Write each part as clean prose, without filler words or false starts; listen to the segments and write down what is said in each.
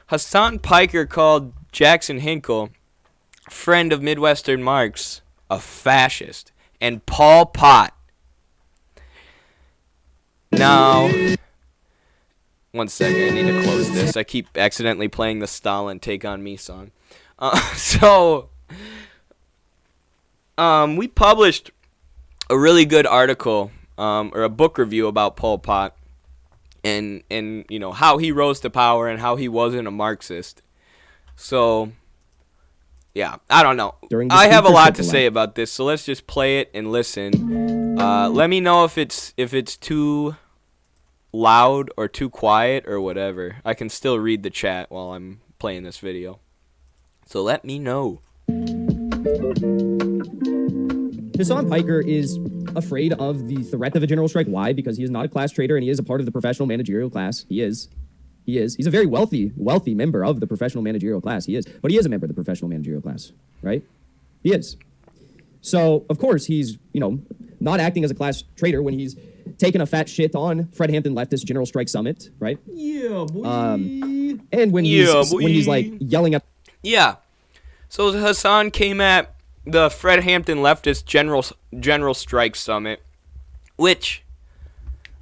Hasan Piker called Jackson Hinkle, friend of Midwestern Marx, a fascist, and Pol Pot. Now, one second, I need to close this. I keep accidentally playing the Stalin Take On Me song. We published a really good article, or a book review about Pol Pot, and you know how he rose to power and how he wasn't a Marxist. So, yeah, I don't know. I have a lot to say about this, so let's just play it and listen. Let me know if it's too loud or too quiet or whatever. I can still read the chat while I'm playing this video. So let me know. Hasan Piker is afraid of the threat of a general strike. Why? Because he is not a class trader and he is a part of the professional managerial class. He is. He's a very wealthy member of the professional managerial class. He is. But he is a member of the professional managerial class, right? He is. So, of course, he's, not acting as a class trader when he's taking a fat shit on Fred Hampton Leftist General Strike Summit, right? Yeah, boy. And when he's like yelling at... Yeah. So Hasan came at the Fred Hampton Leftist General Strike Summit, which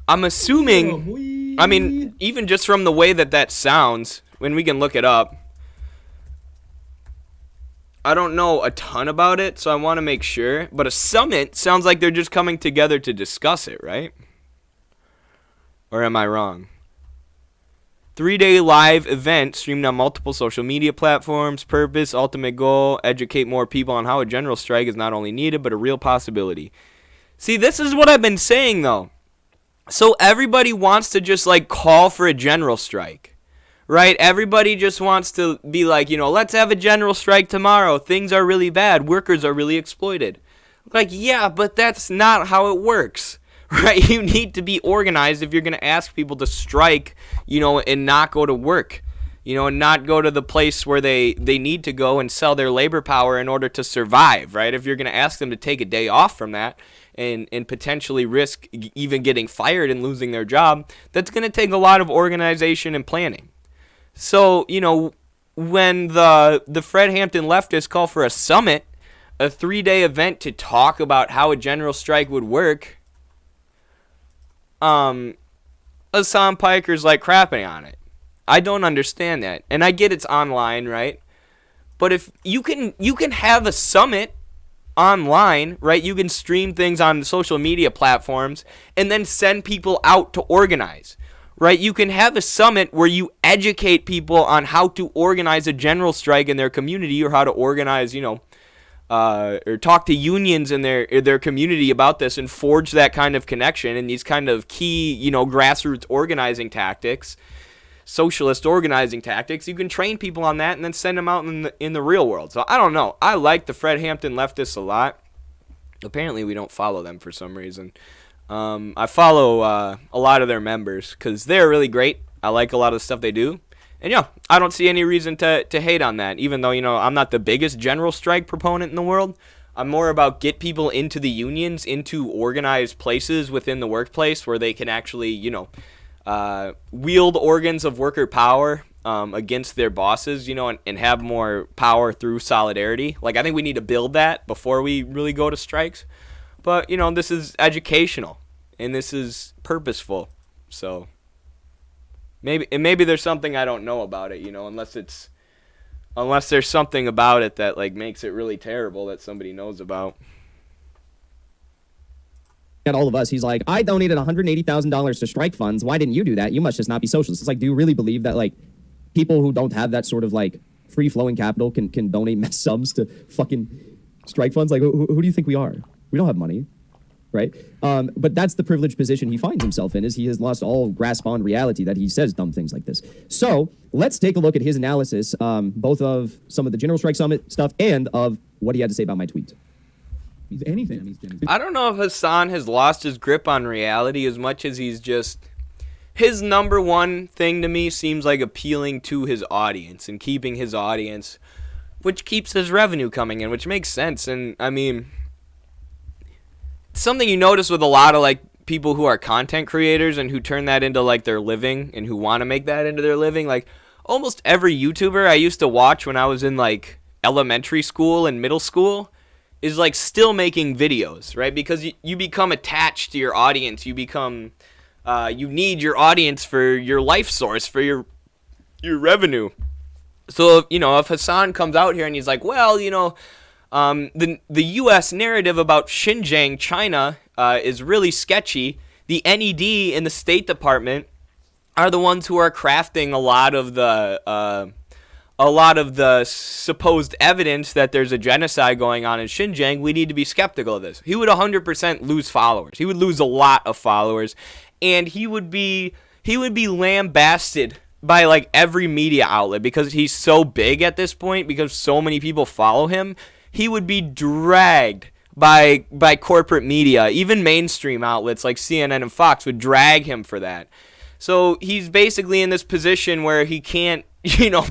I'm assuming, I mean, even just from the way that sounds, when we can look it up, I don't know a ton about it, so I want to make sure. But a summit sounds like they're just coming together to discuss it, right? Or am I wrong? 3-day live event streamed on multiple social media platforms. Purpose, ultimate goal, educate more people on how a general strike is not only needed, but a real possibility. See, this is what I've been saying, though. So everybody wants to just, call for a general strike. Right? Everybody just wants to be like, let's have a general strike tomorrow. Things are really bad. Workers are really exploited. Yeah, but that's not how it works. Right? You need to be organized if you're going to ask people to strike, and not go to work. And not go to the place where they need to go and sell their labor power in order to survive. Right? If you're going to ask them to take a day off from that and potentially risk even getting fired and losing their job, that's going to take a lot of organization and planning. So, when the Fred Hampton leftists call for a summit, a 3-day event to talk about how a general strike would work, Hasan Piker's crapping on it. I don't understand that. And I get it's online, right? But if you can have a summit online, right? You can stream things on social media platforms and then send people out to organize. Right, you can have a summit where you educate people on how to organize a general strike in their community, or how to organize, or talk to unions in their community about this, and forge that kind of connection and these kind of key, grassroots organizing tactics, socialist organizing tactics. You can train people on that and then send them out in the real world. So I don't know. I like the Fred Hampton leftists a lot. Apparently, we don't follow them for some reason. I follow a lot of their members because they're really great. I like a lot of the stuff they do. And, I don't see any reason to hate on that, even though, I'm not the biggest general strike proponent in the world. I'm more about get people into the unions, into organized places within the workplace where they can actually, wield organs of worker power against their bosses, and have more power through solidarity. I think we need to build that before we really go to strikes. But, this is educational, and this is purposeful, so maybe there's something I don't know about it, unless there's something about it that, makes it really terrible that somebody knows about. At all of us, he's like, I donated $180,000 to strike funds. Why didn't you do that? You must just not be socialist. It's do you really believe that, people who don't have that sort of, free-flowing capital can donate mass subs to fucking strike funds? Who do you think we are? We don't have money, right? But that's the privileged position he finds himself in, is he has lost all grasp on reality that he says dumb things like this. So let's take a look at his analysis, both of some of the General Strike Summit stuff and of what he had to say about my tweet. Anything. I don't know if Hasan has lost his grip on reality as much as he's just... His number one thing to me seems like appealing to his audience and keeping his audience, which keeps his revenue coming in, which makes sense. And, I mean... Something you notice with a lot of people who are content creators and who turn that into their living and who want to make that into their living, almost every YouTuber I used to watch when I was in like elementary school and middle school is like still making videos, right? Because you become attached to your audience. You become, you need your audience for your life source, for your revenue. So, if Hasan comes out here and he's like, well, the U.S. narrative about Xinjiang, China, is really sketchy. The NED and the State Department are the ones who are crafting a lot of the supposed evidence that there's a genocide going on in Xinjiang. We need to be skeptical of this. He would 100% lose followers. He would lose a lot of followers, and he would be lambasted by like every media outlet because he's so big at this point, because so many people follow him. He would be dragged by corporate media. Even mainstream outlets like CNN and Fox would drag him for that. So he's basically in this position where he can't,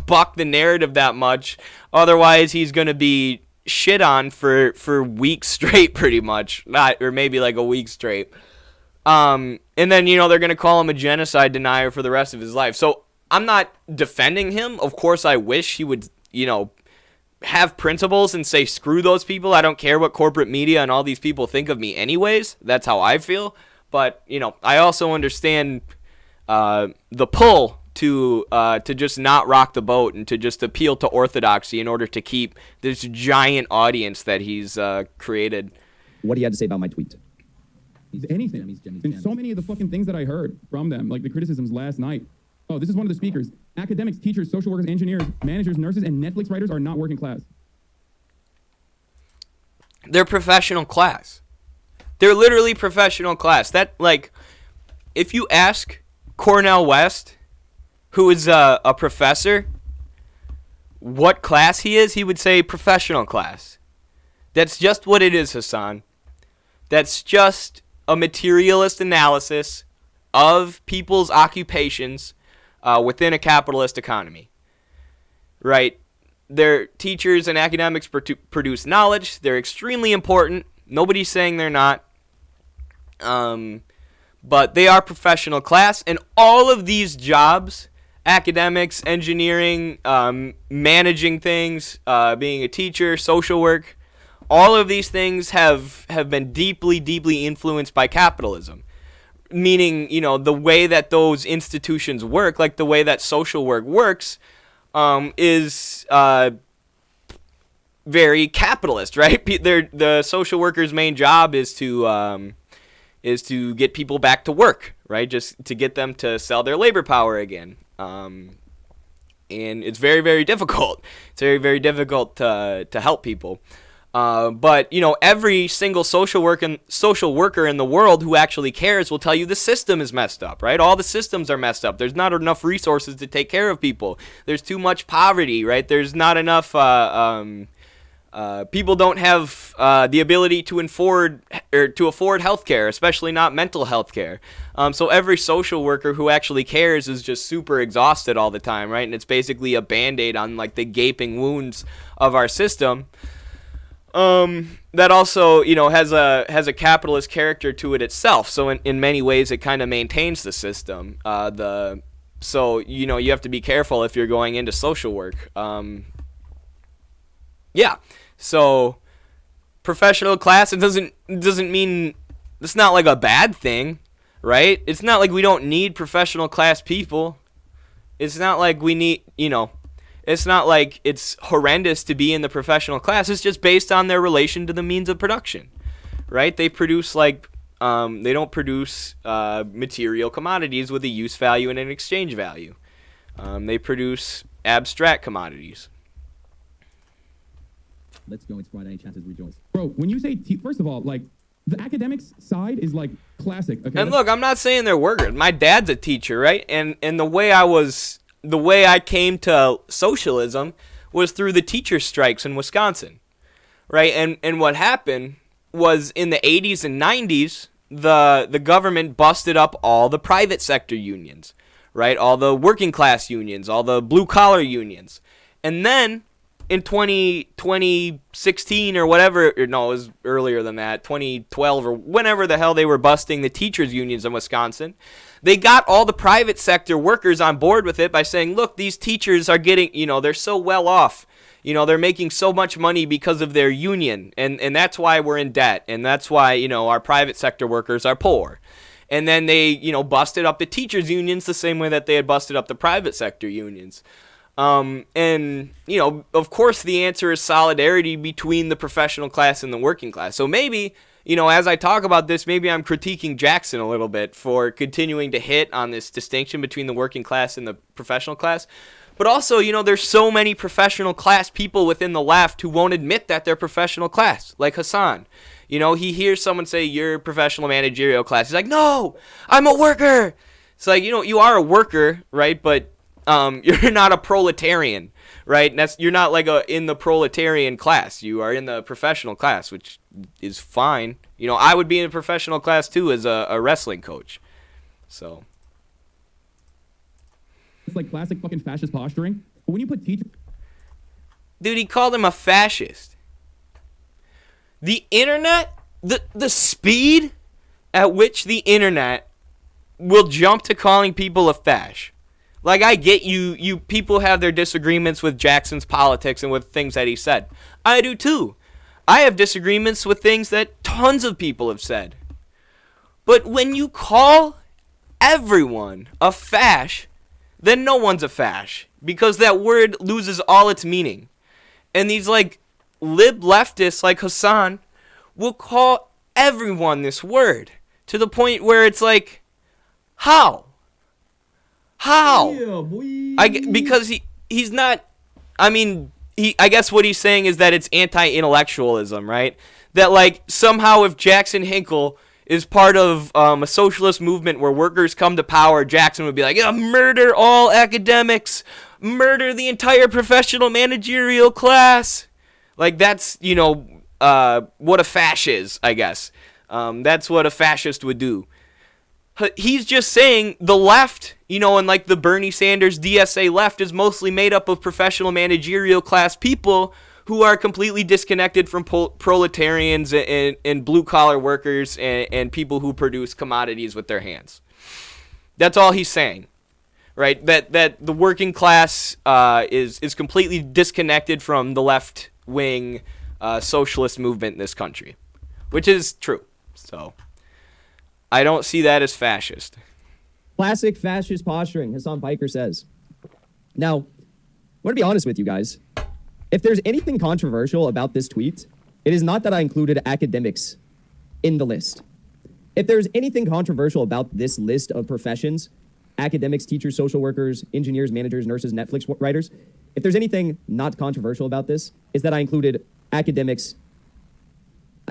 buck the narrative that much. Otherwise, he's going to be shit on for weeks straight, pretty much. Or maybe like a week straight. And then, they're going to call him a genocide denier for the rest of his life. So I'm not defending him. Of course, I wish he would, have principles and say, screw those people. I don't care what corporate media and all these people think of me anyways. That's how I feel. But, I also understand the pull to just not rock the boat and to just appeal to orthodoxy in order to keep this giant audience that he's created. What do you have to say about my tweet? He's anything. And so many of the fucking things that I heard from them, like the criticisms last night. Oh, this is one of the speakers. Academics, teachers, social workers, engineers, managers, nurses, and Netflix writers are not working class. They're professional class. They're literally professional class. That, like, if you ask Cornell West, who is a professor, what class he is, he would say professional class. That's just what it is, Hasan. That's just a materialist analysis of people's occupations within a capitalist economy. Right? Their teachers and academics produce knowledge. They're extremely important. Nobody's saying they're not. But they are professional class, and all of these jobs, academics, engineering, managing things, being a teacher, social work, all of these things have been deeply, deeply influenced by capitalism. Meaning, the way that those institutions work, like the way that social work works, is very capitalist, right? The social worker's main job is to get people back to work, right? Just to get them to sell their labor power again. And it's very, very difficult. It's very, very difficult to help people. But every single social worker in the world who actually cares will tell you the system is messed up, right? All the systems are messed up. There's not enough resources to take care of people. There's too much poverty, right? There's not enough. People don't have the ability to afford healthcare, especially not mental health care. So every social worker who actually cares is just super exhausted all the time, right? And it's basically a Band-Aid on like the gaping wounds of our system. That also, has a capitalist character to it itself. So in many ways, it kind of maintains the system. So you have to be careful if you're going into social work. Yeah. So professional class, it doesn't mean it's not like a bad thing, right? It's not like we don't need professional class people. It's not like we need, it's not like it's horrendous to be in the professional class. It's just based on their relation to the means of production, right? They produce they don't produce material commodities with a use value and an exchange value. They produce abstract commodities. Let's go. It's Friday. Chances rejoice. Bro, when you say, first of all, like, the academics side is, like, classic. Okay? And look, I'm not saying they're workers. My dad's a teacher, right? And the way I came to socialism was through the teacher strikes in Wisconsin, right? And what happened was in the 80s and 90s, the government busted up all the private sector unions, right? All the working class unions, all the blue collar unions. And then in 2016 or whatever, or no, it was earlier than that, 2012 or whenever the hell they were busting the teachers unions in Wisconsin, they got all the private sector workers on board with it by saying, look, these teachers are getting, they're so well off. They're making so much money because of their union, and that's why we're in debt, and that's why, our private sector workers are poor. And then they, busted up the teachers unions the same way that they had busted up the private sector unions. And, of course the answer is solidarity between the professional class and the working class. So maybe, as I talk about this, maybe I'm critiquing Jackson a little bit for continuing to hit on this distinction between the working class and the professional class. But also, there's so many professional class people within the left who won't admit that they're professional class, like Hasan. He hears someone say, you're professional managerial class. He's like, no, I'm a worker. It's like, you are a worker, right? But you're not a proletarian, right? You're not like in the proletarian class. You are in the professional class, which is fine. I would be in a professional class too as a wrestling coach. So. It's like classic fucking fascist posturing. But when you put teachers... Dude, he called him a fascist. The internet, the speed at which the internet will jump to calling people a fash. Like, I get you people have their disagreements with Jackson's politics and with things that he said. I do too. I have disagreements with things that tons of people have said. But when you call everyone a fash, then no one's a fash, because that word loses all its meaning. And these, like, lib leftists like Hasan will call everyone this word to the point where it's like, how? Yeah, boy. Because he's not, I guess what he's saying is that it's anti-intellectualism, right? That, like, somehow if Jackson Hinkle is part of a socialist movement where workers come to power, Jackson would be like, yeah, murder all academics, murder the entire professional managerial class. Like, that's, what a fash is, I guess. That's what a fascist would do. He's just saying the left, and like the Bernie Sanders DSA left is mostly made up of professional managerial class people who are completely disconnected from proletarians and blue-collar workers and people who produce commodities with their hands. That's all he's saying, right? That the working class is completely disconnected from the left-wing socialist movement in this country, which is true. So I don't see that as fascist. Classic fascist posturing, Hasan Piker says. Now, I want to be honest with you guys. If there's anything controversial about this tweet, it is not that I included academics in the list. If there's anything controversial about this list of professions, academics, teachers, social workers, engineers, managers, nurses, Netflix writers, if there's anything not controversial about this, is that I included academics,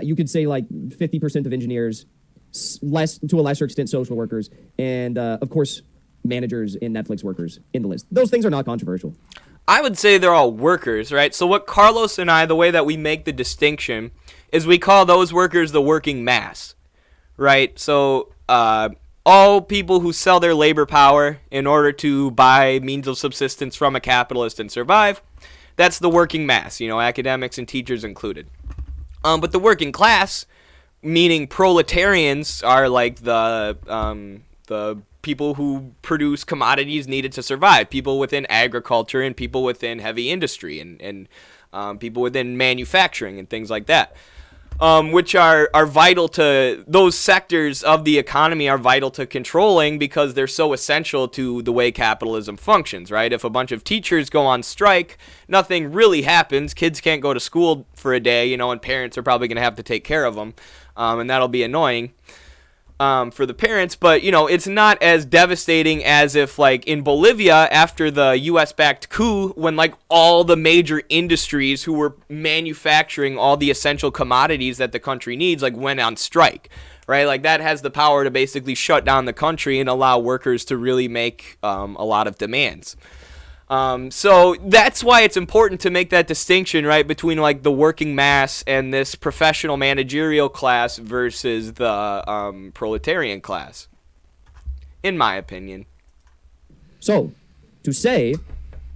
you could say like 50% of engineers, to a lesser extent social workers, and of course managers and Netflix workers in the list. Those things are not controversial. I would say they're all workers, right? So what Carlos and I, the way that we make the distinction is we call those workers the working mass, right? So all people who sell their labor power in order to buy means of subsistence from a capitalist and survive, that's the working mass, academics and teachers included. But the working class, meaning proletarians, are like the people who produce commodities needed to survive, people within agriculture and people within heavy industry and people within manufacturing and things like that, which are vital to those sectors of the economy, are vital to controlling because they're so essential to the way capitalism functions, right? If a bunch of teachers go on strike, nothing really happens. Kids can't go to school for a day, and parents are probably going to have to take care of them, and that'll be annoying for the parents, but it's not as devastating as if, like, in Bolivia after the US-backed coup, when like all the major industries who were manufacturing all the essential commodities that the country needs like went on strike, right? Like, that has the power to basically shut down the country and allow workers to really make a lot of demands. So that's why it's important to make that distinction, right, between like the working mass and this professional managerial class versus the proletarian class, in my opinion. So, to say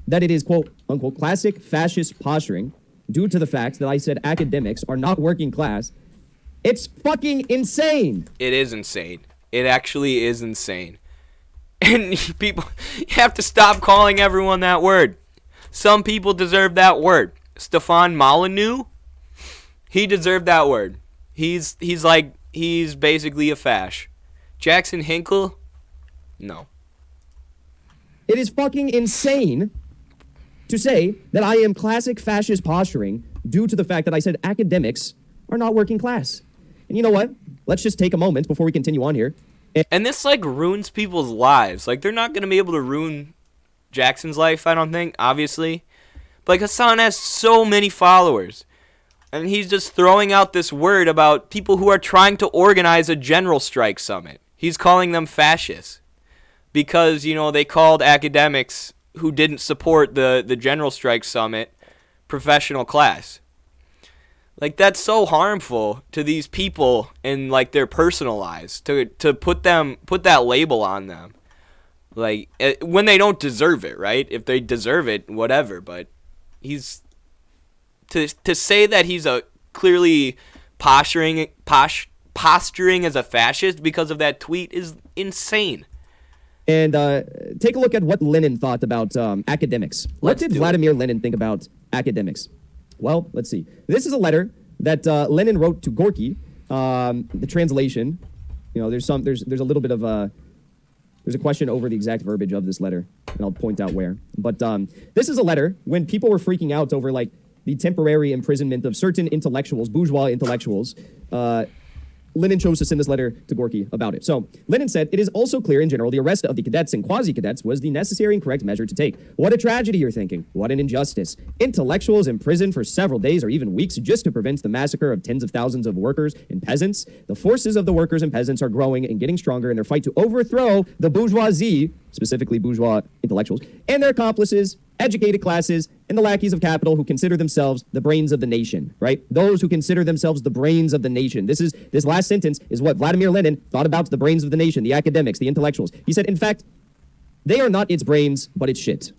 that it is, quote, unquote, classic fascist posturing due to the fact that I said academics are not working class, it's fucking insane. It is insane. It actually is insane. And people, you have to stop calling everyone that word. Some people deserve that word. Stefan Molyneux, he deserved that word. He's basically a fash. Jackson Hinkle, no. It is fucking insane to say that I am classic fascist posturing due to the fact that I said academics are not working class. And you know what? Let's just take a moment before we continue on here. And this, like, ruins people's lives. Like, they're not going to be able to ruin Jackson's life, I don't think, obviously. But, like, Hasan has so many followers. And he's just throwing out this word about people who are trying to organize a general strike summit. He's calling them fascists. Because, you know, they called academics who didn't support the general strike summit professional class. Like, that's so harmful to these people in, like, their personal lives to put that label on them. Like, when they don't deserve it, right? If they deserve it, whatever. But to say that he's a clearly posturing as a fascist because of that tweet is insane. And take a look at what Lenin thought about academics. What did Vladimir Lenin think about academics? Well, let's see. This is a letter that Lenin wrote to Gorky. The translation, you know, there's a little bit of there's a question over the exact verbiage of this letter, and I'll point out where. But this is a letter when people were freaking out over like the temporary imprisonment of certain intellectuals, bourgeois intellectuals. Lenin chose to send this letter to Gorky about it. So Lenin said, it is also clear in general the arrest of the cadets and quasi-cadets was the necessary and correct measure to take. What a tragedy, you're thinking. What an injustice. Intellectuals imprisoned for several days or even weeks just to prevent the massacre of tens of thousands of workers and peasants. The forces of the workers and peasants are growing and getting stronger in their fight to overthrow the bourgeoisie, specifically bourgeois intellectuals, and their accomplices, educated classes, and the lackeys of capital who consider themselves the brains of the nation, right? Those who consider themselves the brains of the nation. This last sentence is what Vladimir Lenin thought about the brains of the nation, the academics, the intellectuals. He said, in fact, they are not its brains, but its shit.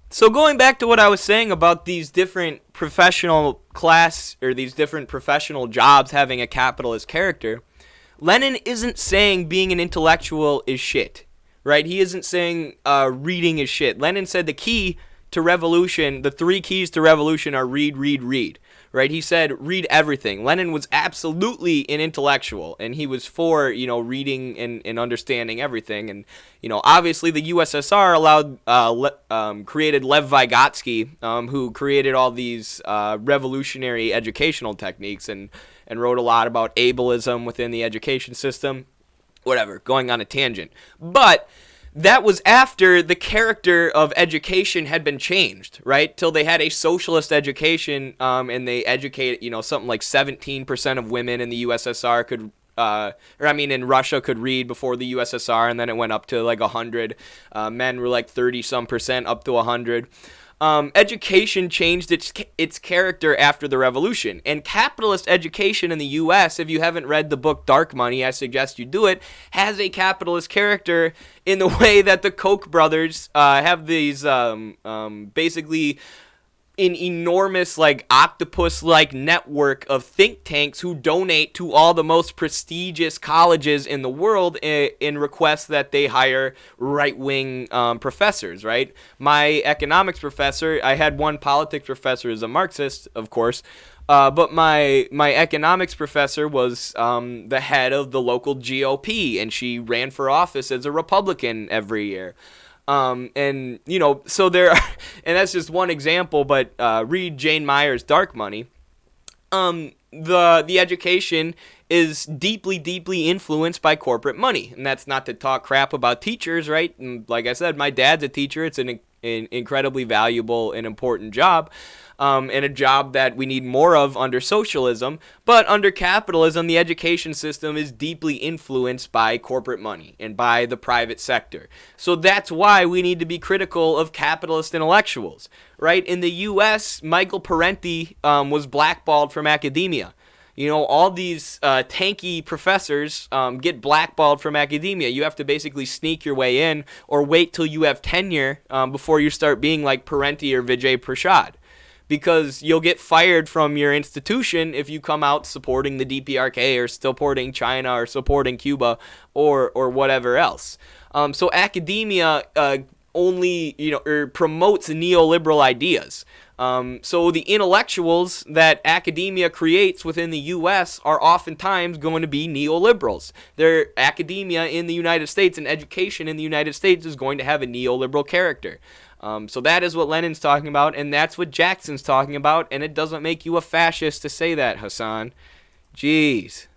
So going back to what I was saying about these different professional class or these different professional jobs having a capitalist character, Lenin isn't saying being an intellectual is shit. Right? He isn't saying reading is shit. Lenin said the key to revolution, the 3 keys to revolution are read, read, read. Right? He said read everything. Lenin was absolutely an intellectual, and he was for, you know, reading and understanding everything. And, you know, obviously the USSR created Lev Vygotsky, who created all these revolutionary educational techniques and wrote a lot about ableism within the education system. Whatever, going on a tangent. But that was after the character of education had been changed, right? Till they had a socialist education, and they educated, you know, something like 17% of women in the USSR could, in Russia could read before the USSR, and then it went up to like 100. Men were like 30-some% up to 100. Education changed its character after the revolution. And capitalist education in the U.S., if you haven't read the book Dark Money, I suggest you do it, has a capitalist character in the way that the Koch brothers have these basically an enormous, like, octopus-like network of think tanks who donate to all the most prestigious colleges in the world in requests that they hire right-wing professors, right? My economics professor, I had one politics professor as a Marxist, of course, but my economics professor was the head of the local GOP, and she ran for office as a Republican every year. And, you know, so there are, and that's just one example, but read Jane Mayer's Dark Money. The education is deeply, deeply influenced by corporate money. And that's not to talk crap about teachers, right? And like I said, my dad's a teacher. It's an incredibly valuable and important job. And a job that we need more of under socialism. But under capitalism, the education system is deeply influenced by corporate money and by the private sector. So that's why we need to be critical of capitalist intellectuals, right? In the U.S., Michael Parenti was blackballed from academia. All these tanky professors get blackballed from academia. You have to basically sneak your way in or wait till you have tenure before you start being like Parenti or Vijay Prashad. Because you'll get fired from your institution if you come out supporting the DPRK or supporting China or supporting Cuba or whatever else. So academia only promotes neoliberal ideas. So the intellectuals that academia creates within the U.S. are oftentimes going to be neoliberals. Their academia in the United States and education in the United States is going to have a neoliberal character. So that is what Lenin's talking about, and that's what Jackson's talking about, and it doesn't make you a fascist to say that, Hasan. Jeez.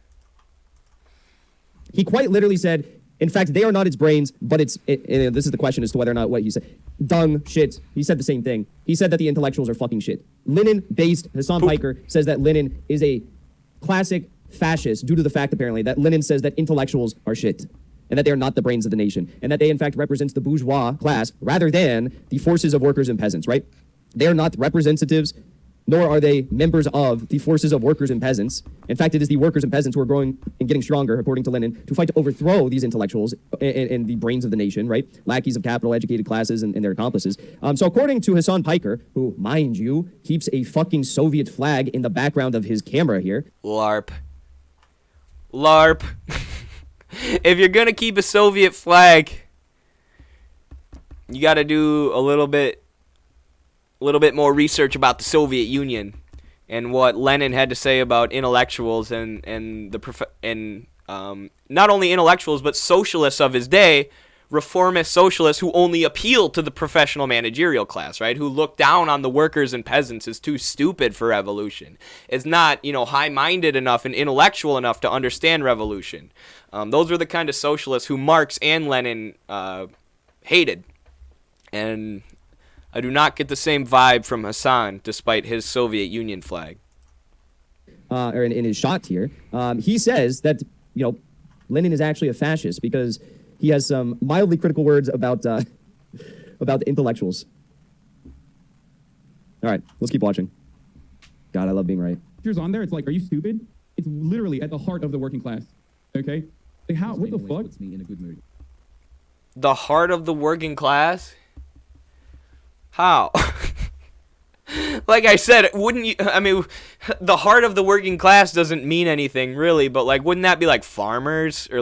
He quite literally said, in fact, they are not its brains, but this is the question as to whether or not what he said. Dung, shit. He said the same thing. He said that the intellectuals are fucking shit. Lenin-based Hasan Piker says that Lenin is a classic fascist due to the fact, apparently, that Lenin says that intellectuals are shit and that they are not the brains of the nation and that they, in fact, represent the bourgeois class rather than the forces of workers and peasants, right? They are not representatives, nor are they members of the forces of workers and peasants. In fact, it is the workers and peasants who are growing and getting stronger, according to Lenin, to fight to overthrow these intellectuals and the brains of the nation, right? Lackeys of capital, educated classes, and their accomplices. So according to Hasan Piker, who, mind you, keeps a fucking Soviet flag in the background of his camera here. LARP. If you're going to keep a Soviet flag, you got to do a little bit more research about the Soviet Union and what Lenin had to say about intellectuals and not only intellectuals but socialists of his day, reformist socialists who only appeal to the professional managerial class, right? Who look down on the workers and peasants as too stupid for revolution. Is not, high-minded enough and intellectual enough to understand revolution. Those were the kind of socialists who Marx and Lenin hated. And I do not get the same vibe from Hasan, despite his Soviet Union flag. Or in his shot here, he says that, Lenin is actually a fascist because he has some mildly critical words about the intellectuals. All right, let's keep watching. God, I love being right. Pictures on there, it's like, are you stupid? It's literally at the heart of the working class. Okay? Like, how? What the fuck? Puts me in a good mood. The heart of the working class? How? Like I said, wouldn't you? I mean, the heart of the working class doesn't mean anything really, but like, wouldn't that be like farmers or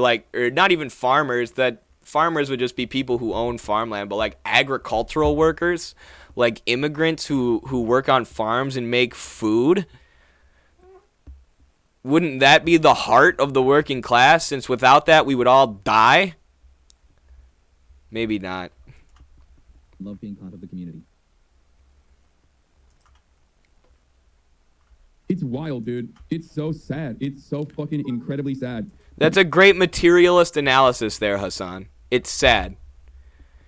not even farmers? That farmers would just be people who own farmland, but like agricultural workers, like immigrants who work on farms and make food. Wouldn't that be the heart of the working class? Since without that, we would all die. Maybe not. Love being part of the community. It's wild, dude. It's so sad. It's so fucking incredibly sad. That's a great materialist analysis there, Hasan. It's sad.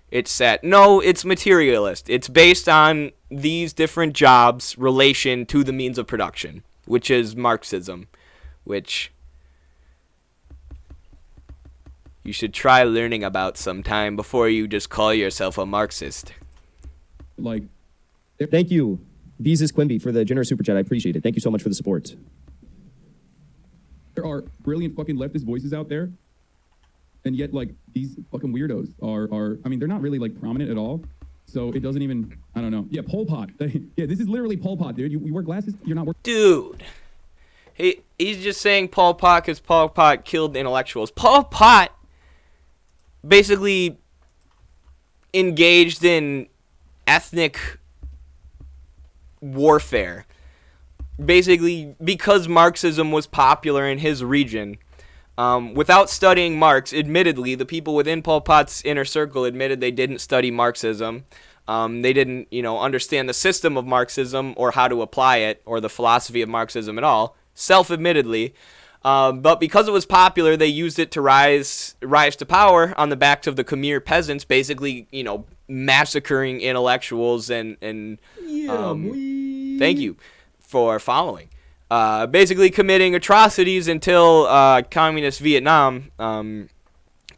It's sad. No, it's materialist. It's based on these different jobs' relation to the means of production, which is Marxism, which you should try learning about sometime before you just call yourself a Marxist. Like, thank you, Beezus Quimby, for the generous super chat. I appreciate it. Thank you so much for the support. there are brilliant fucking leftist voices out there, and yet, like, these fucking weirdos are I mean, they're not really, like, prominent at all. So it doesn't even, I don't know. Yeah, Pol Pot. Yeah, this is literally Pol Pot, dude. You wear glasses, you're not wearing... Dude. He's just saying Pol Pot because Pol Pot killed the intellectuals. Pol Pot basically engaged in ethnic warfare. Basically, because Marxism was popular in his region. Without studying Marx, admittedly, the people within Pol Pot's inner circle admitted they didn't study Marxism. They didn't, understand the system of Marxism or how to apply it or the philosophy of Marxism at all, self-admittedly. But because it was popular, they used it to rise to power on the backs of the Khmer peasants, basically, massacring intellectuals and thank you for following. Basically committing atrocities until communist Vietnam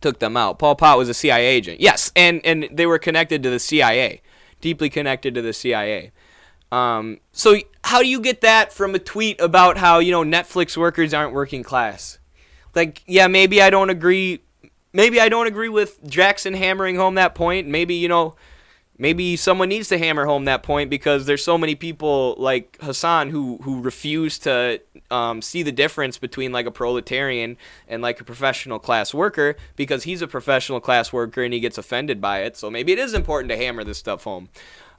took them out. Pol Pot was a CIA agent. Yes, and they were connected to the CIA, deeply connected to the CIA. So how do you get that from a tweet about how, Netflix workers aren't working class? Like, yeah, maybe I don't agree with Jackson hammering home that point. Maybe someone needs to hammer home that point because there's so many people like Hasan who refuse to see the difference between like a proletarian and like a professional class worker because he's a professional class worker and he gets offended by it. So maybe it is important to hammer this stuff home.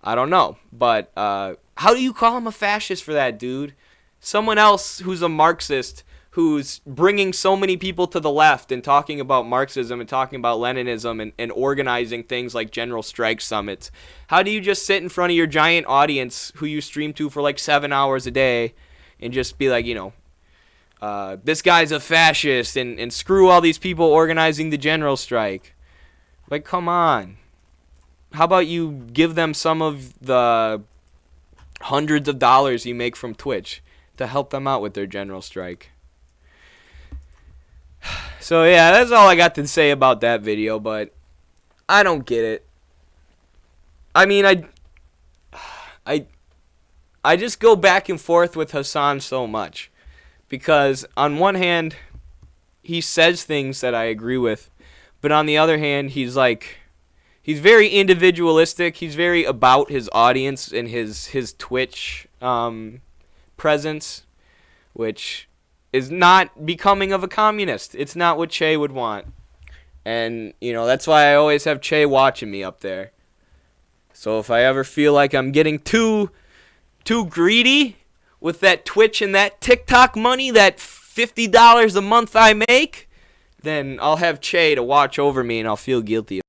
I don't know. But how do you call him a fascist for that, dude? Someone else who's a Marxist who's bringing so many people to the left and talking about Marxism and talking about Leninism and organizing things like general strike summits. How do you just sit in front of your giant audience who you stream to for like 7 hours a day and just be like, this guy's a fascist and screw all these people organizing the general strike? Like, come on. How about you give them some of the hundreds of dollars you make from Twitch to help them out with their general strike? So yeah, that's all I got to say about that video, but I don't get it. I mean, I just go back and forth with Hasan so much because on one hand, he says things that I agree with, but on the other hand, he's very individualistic. He's very about his audience and his Twitch presence, which is not becoming of a communist. It's not what Che would want. And, that's why I always have Che watching me up there. So if I ever feel like I'm getting too greedy with that Twitch and that TikTok money, that $50 a month I make, then I'll have Che to watch over me and I'll feel guilty